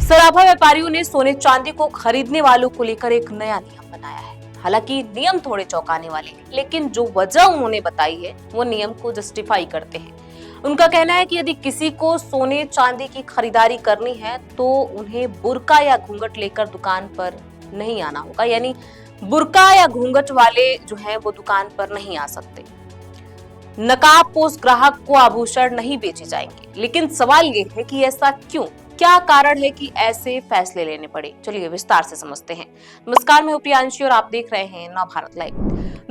सराफा व्यापारियों ने सोने चांदी को खरीदने वालों को लेकर एक नया नियम बनाया है। हालांकि नियम थोड़े चौंकाने वाले हैं, लेकिन जो वजह उन्होंने बताई है वो नियम को जस्टिफाई करते हैं। उनका कहना है कि यदि किसी को सोने चांदी की खरीदारी करनी है तो उन्हें बुर्का या घूंघट लेकर दुकान पर नहीं आना होगा, यानी बुर्का या घूंघट वाले जो है वो दुकान पर नहीं आ सकते। नकाब पोस्ट ग्राहक को आभूषण नहीं बेचे जाएंगे, लेकिन सवाल ये है कि ऐसा क्यों, क्या कारण है कि ऐसे फैसले लेने पड़े। चलिए विस्तार से समझते हैं। नमस्कार, मैं प्रियांशी और आप देख रहे हैं नवभारत लाइव।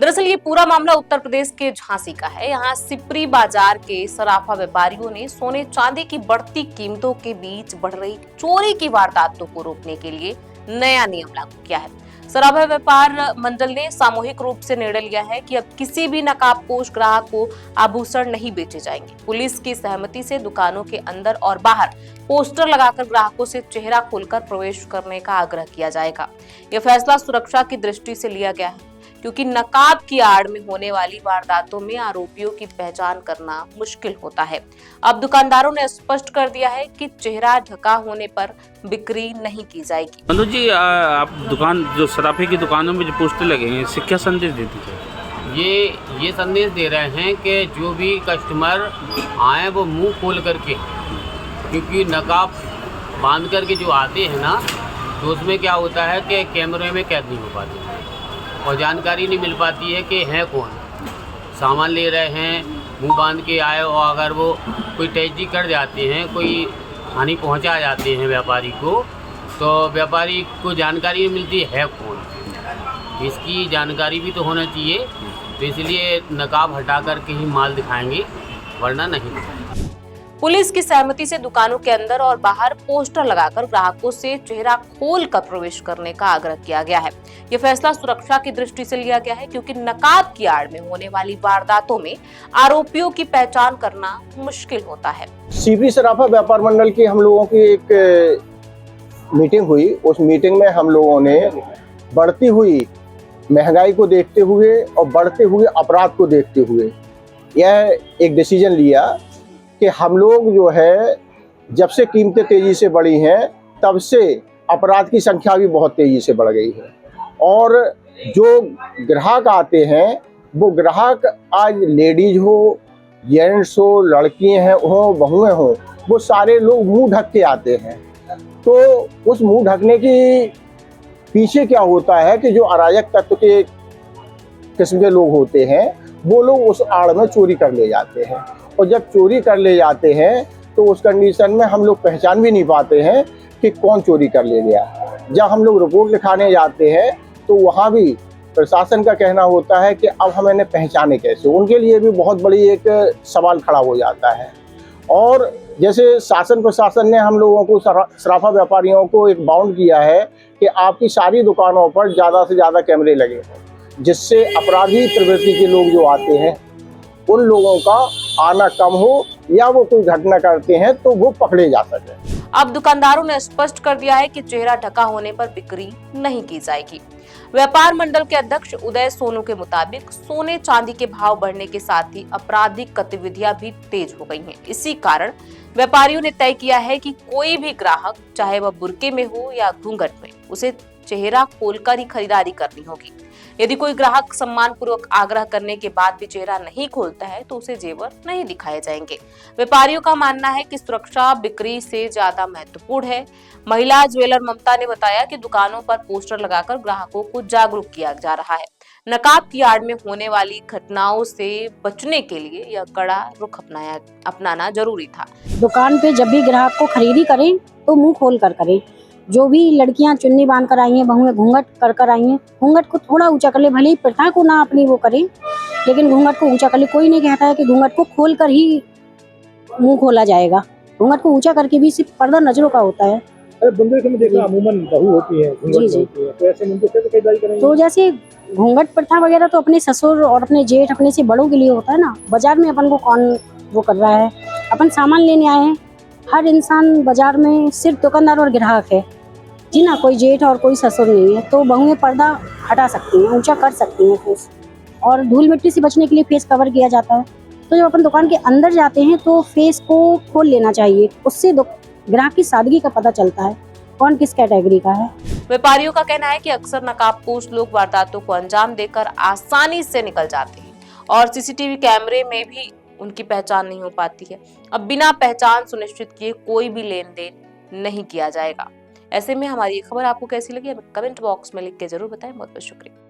दरअसल ये पूरा मामला उत्तर प्रदेश के झांसी का है। यहाँ सिपरी बाजार के सराफा व्यापारियों ने सोने चांदी की बढ़ती कीमतों के बीच बढ़ रही चोरी की वारदातों को रोकने के लिए नया नियम लागू किया है। सराफा व्यापार मंडल ने सामूहिक रूप से निर्णय लिया है कि अब किसी भी नकाबपोश ग्राहक को आभूषण नहीं बेचे जाएंगे। पुलिस की सहमति से दुकानों के अंदर और बाहर पोस्टर लगाकर ग्राहकों से चेहरा खोलकर प्रवेश करने का आग्रह किया जाएगा। यह फैसला सुरक्षा की दृष्टि से लिया गया है, क्योंकि नकाब की आड़ में होने वाली वारदातों में आरोपियों की पहचान करना मुश्किल होता है। अब दुकानदारों ने स्पष्ट कर दिया है कि चेहरा ढका होने पर बिक्री नहीं की जाएगी। मनोज जी, आप दुकान जो सराफे की दुकानों में जो पोस्टर लगे हैं, इससे क्या संदेश देते हैं? ये संदेश दे रहे हैं कि जो भी कस्टमर आए वो मुंह खोल करके, क्योंकि नकाब बांध करके जो आते हैं ना, तो उसमें क्या होता है कि कैमरे में कैद नहीं हो पाते और जानकारी नहीं मिल पाती है कि हैं कौन। सामान ले रहे हैं, मुंह बांध के आए, और अगर वो कोई ट्रेजेडी कर जाते हैं, कोई हानि पहुंचा जाते हैं व्यापारी को, तो व्यापारी को जानकारी नहीं मिलती है कौन। इसकी जानकारी भी तो होना चाहिए, तो इसलिए नकाब हटा करके ही माल दिखाएंगे, वरना नहीं दिखाएंगे। पुलिस की सहमति से दुकानों के अंदर और बाहर पोस्टर लगाकर ग्राहकों से चेहरा खोलकर प्रवेश करने का आग्रह किया गया है। यह फैसला सुरक्षा की दृष्टि से लिया गया है, क्योंकि नकाब की आड़ में होने वाली वारदातों में आरोपियों की पहचान करना मुश्किल होता है। सिपरी सराफा व्यापार मंडल की हम लोगों की एक मीटिंग हुई। उस मीटिंग में हम लोगों ने बढ़ती हुई महंगाई को देखते हुए और बढ़ते हुए अपराध को देखते हुए यह एक डिसीजन लिया कि हम लोग जो है, जब से कीमतें तेजी से बढ़ी हैं तब से अपराध की संख्या भी बहुत तेजी से बढ़ गई है। और जो ग्राहक आते हैं वो ग्राहक आज लेडीज हो, जेंट्स हो, लड़कियां हो, बहुएं हो, वो सारे लोग मुंह ढक के आते हैं। तो उस मुंह ढकने की पीछे क्या होता है कि जो अराजक तत्व के किस्म के लोग होते हैं वो लोग उस आड़ में चोरी कर ले जाते हैं, और जब चोरी कर ले जाते हैं तो उस कंडीशन में हम लोग पहचान भी नहीं पाते हैं कि कौन चोरी कर ले गया। जब हम लोग रिपोर्ट लिखाने जाते हैं तो वहाँ भी प्रशासन का कहना होता है कि अब हम इन्हें पहचाने कैसे। उनके लिए भी बहुत बड़ी एक सवाल खड़ा हो जाता है। और जैसे शासन प्रशासन ने हम लोगों को, सराफा व्यापारियों को एक बाउंड किया है कि आपकी सारी दुकानों पर ज़्यादा से ज़्यादा कैमरे लगे हों, जिससे अपराधी प्रवृत्ति के लोग जो आते हैं उन लोगों का आना कम हो, या वो कोई घटना करते हैं तो वो पकड़े जा सके। अब दुकानदारों ने स्पष्ट कर दिया है कि चेहरा ढका होने पर बिक्री नहीं की जाएगी। व्यापार मंडल के अध्यक्ष उदय सोनू के मुताबिक सोने चांदी के भाव बढ़ने के साथ ही आपराधिक गतिविधियां भी तेज हो गई हैं। इसी कारण व्यापारियों ने तय किया है कि कोई भी ग्राहक, चाहे वह बुर्के में हो या घूंघट में, उसे चेहरा खोलकर ही खरीदारी करनी होगी। यदि कोई ग्राहक सम्मान पूर्वक आग्रह करने के बाद भी चेहरा नहीं खोलता है तो उसे जेवर नहीं दिखाए जाएंगे। व्यापारियों का मानना है कि सुरक्षा बिक्री से ज्यादा महत्वपूर्ण है। महिला ज्वेलर ममता ने बताया कि दुकानों पर पोस्टर लगाकर ग्राहकों को जागरूक किया जा रहा है। नकाब की आड़ में होने वाली घटनाओं से बचने के लिए यह कड़ा रुख अपनाना जरूरी था। दुकान पे जब भी ग्राहक को खरीदी करें तो मुंह खोल कर करें। जो भी लड़कियां चुन्नी बांध कर आई हैं, बहुएं घूंघट कर आई हैं, घूंघट को थोड़ा ऊंचा कर ले, भले ही प्रथा को ना अपनी वो करें, लेकिन घूंघट को ऊंचा कर ले। कोई नहीं कहता है कि घूंघट को खोल कर ही मुंह खोला जाएगा। घूंघट को ऊंचा करके भी सिर्फ पर्दा नजरों का होता है। बुंदेलखंड में देखा अमूमन बहू होती है, जी होती है, तो ऐसे में उनको कैसे खरीदारी करेंगे? तो जैसे घूंघट प्रथा वगैरह तो अपने ससुर और अपने जेठ, अपने से बड़ों के लिए होता है ना। बाजार में अपन को कौन वो कर रहा है? अपन सामान लेने आए हैं। हर इंसान बाजार में सिर्फ दुकानदार और ग्राहक है जी ना, कोई जेठ और कोई ससुर नहीं है। तो बहुएं पर्दा हटा सकती हैं, ऊंचा कर सकती हैं फेस, और धूल मिट्टी से बचने के लिए फेस कवर किया जाता है। तो जब अपन दुकान के अंदर जाते हैं तो फेस को खोल लेना चाहिए, उससे ग्राहक की सादगी का पता चलता है। कौन किस कैटेगरी का है। व्यापारियों का कहना है कि अक्सर नकाबपोश लोग वारदातों को अंजाम देकर आसानी से निकल जाते हैं और सीसीटीवी कैमरे में भी उनकी पहचान नहीं हो पाती है। अब बिना पहचान सुनिश्चित किए कोई भी लेन देन नहीं किया जाएगा। ऐसे में हमारी ये खबर आपको कैसी लगी, हमें कमेंट बॉक्स में लिख के जरूर बताएं। बहुत बहुत शुक्रिया।